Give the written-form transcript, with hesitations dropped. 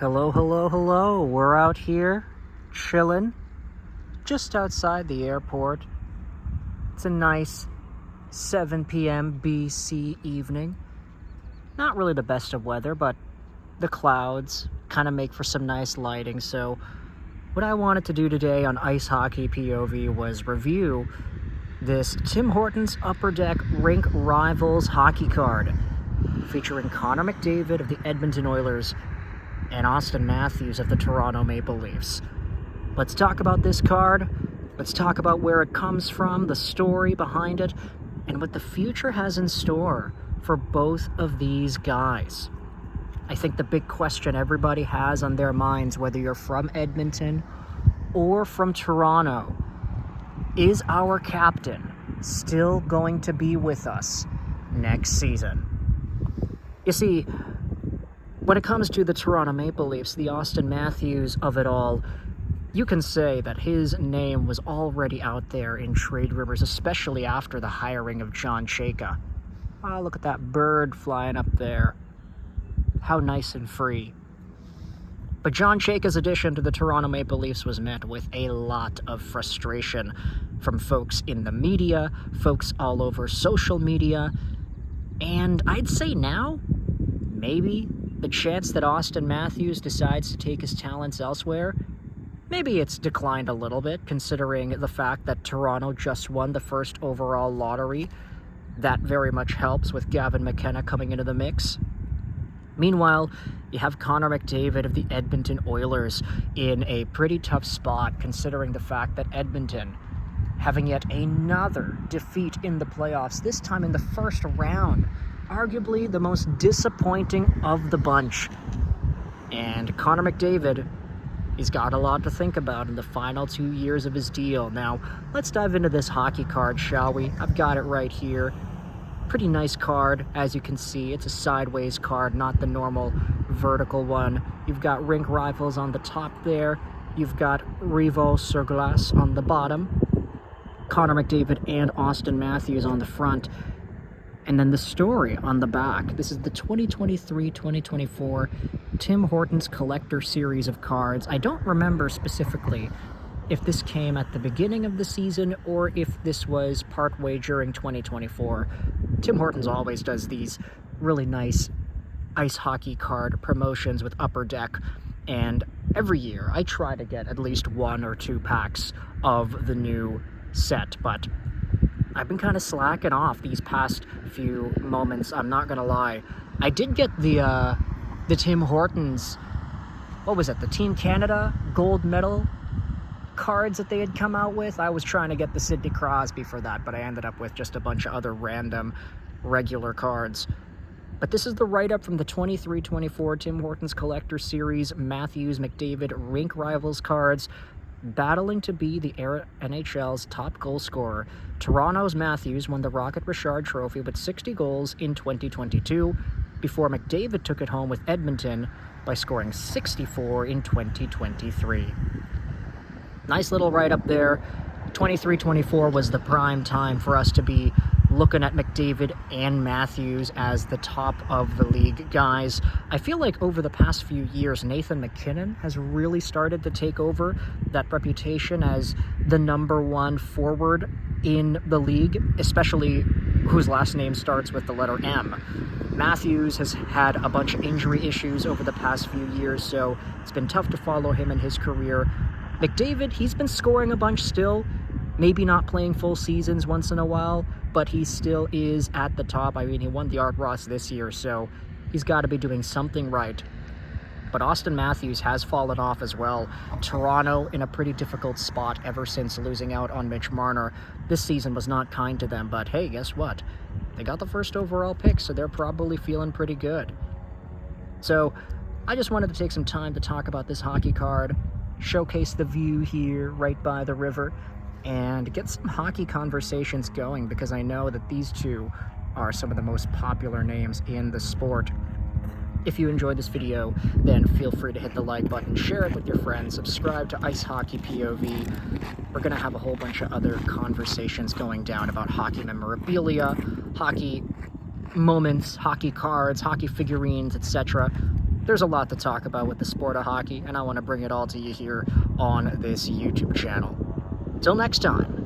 Hello, hello, hello. We're out here chilling just outside the airport. It's a nice 7 p.m. BC evening. Not really the best of weather, but the clouds kind of make for some nice lighting. So what I wanted to do today on Ice Hockey POV was review this Tim Hortons Upper Deck Rink Rivals hockey card featuring Connor McDavid of the Edmonton Oilers and Auston Matthews of the Toronto Maple Leafs. Let's talk about this card. Let's talk about where it comes from, the story behind it, and what the future has in store for both of these guys. I think the big question everybody has on their minds, whether you're from Edmonton or from Toronto, is our captain still going to be with us next season? You see, when it comes to the Toronto Maple Leafs, the Auston Matthews of it all, you can say that his name was already out there in trade rumors, especially after the hiring of John Chayka. Oh, look at that bird flying up there. How nice and free. But John Chayka's addition to the Toronto Maple Leafs was met with a lot of frustration from folks in the media, folks all over social media, and I'd say now, maybe the chance that Auston Matthews decides to take his talents elsewhere, maybe it's declined a little bit, considering the fact that Toronto just won the first overall lottery. That very much helps with Gavin McKenna coming into the mix. Meanwhile, you have Connor McDavid of the Edmonton Oilers in a pretty tough spot, considering the fact that Edmonton, having yet another defeat in the playoffs, this time in the first round, arguably the most disappointing of the bunch. And Connor McDavid, he's got a lot to think about in the final 2 years of his deal. Now, let's dive into this hockey card, shall we? I've got it right here. Pretty nice card, as you can see. It's a sideways card, not the normal vertical one. You've got Rink Rivals on the top there. You've got Rivaux sur Glace on the bottom. Connor McDavid and Auston Matthews on the front. And then the story on the back. This is the 2023-2024 Tim Hortons Collector Series of cards. I don't remember specifically if this came at the beginning of the season or if this was partway during 2024. Tim Hortons always does these really nice ice hockey card promotions with Upper Deck, and every year I try to get at least 1 or 2 packs of the new set, but I've been kind of slacking off these past few moments, I'm not gonna lie. I did get the Tim Hortons, what was it, the Team Canada gold medal cards that they had come out with. I was trying to get the Sidney Crosby for that, but I ended up with just a bunch of other random regular cards. But this is the write-up from the 23-24 Tim Hortons Collector Series Matthews McDavid Rink Rivals cards. Battling to be the NHL's top goal scorer, Toronto's Matthews won the Rocket Richard Trophy with 60 goals in 2022, before McDavid took it home with Edmonton by scoring 64 in 2023. Nice little write-up there. 23-24 was the prime time for us to be looking at McDavid and Matthews as the top of the league guys. I feel like over the past few years, Nathan MacKinnon has really started to take over that reputation as the number one forward in the league, especially whose last name starts with the letter M. Matthews has had a bunch of injury issues over the past few years, so it's been tough to follow him in his career. McDavid, he's been scoring a bunch still, maybe not playing full seasons once in a while, but he still is at the top. I mean, he won the Art Ross this year, so he's got to be doing something right. But Auston Matthews has fallen off as well. Toronto in a pretty difficult spot ever since losing out on Mitch Marner. This season was not kind to them, but hey, guess what? They got the first overall pick, so they're probably feeling pretty good. So I just wanted to take some time to talk about this hockey card, showcase the view here right by the river, and get some hockey conversations going, because I know that these two are some of the most popular names in the sport. If you enjoyed this video, then feel free to hit the like button, share it with your friends, subscribe to Ice Hockey POV. We're going to have a whole bunch of other conversations going down about hockey memorabilia, hockey moments, hockey cards, hockey figurines, etc. There's a lot to talk about with the sport of hockey, and I want to bring it all to you here on this YouTube channel. Till next time.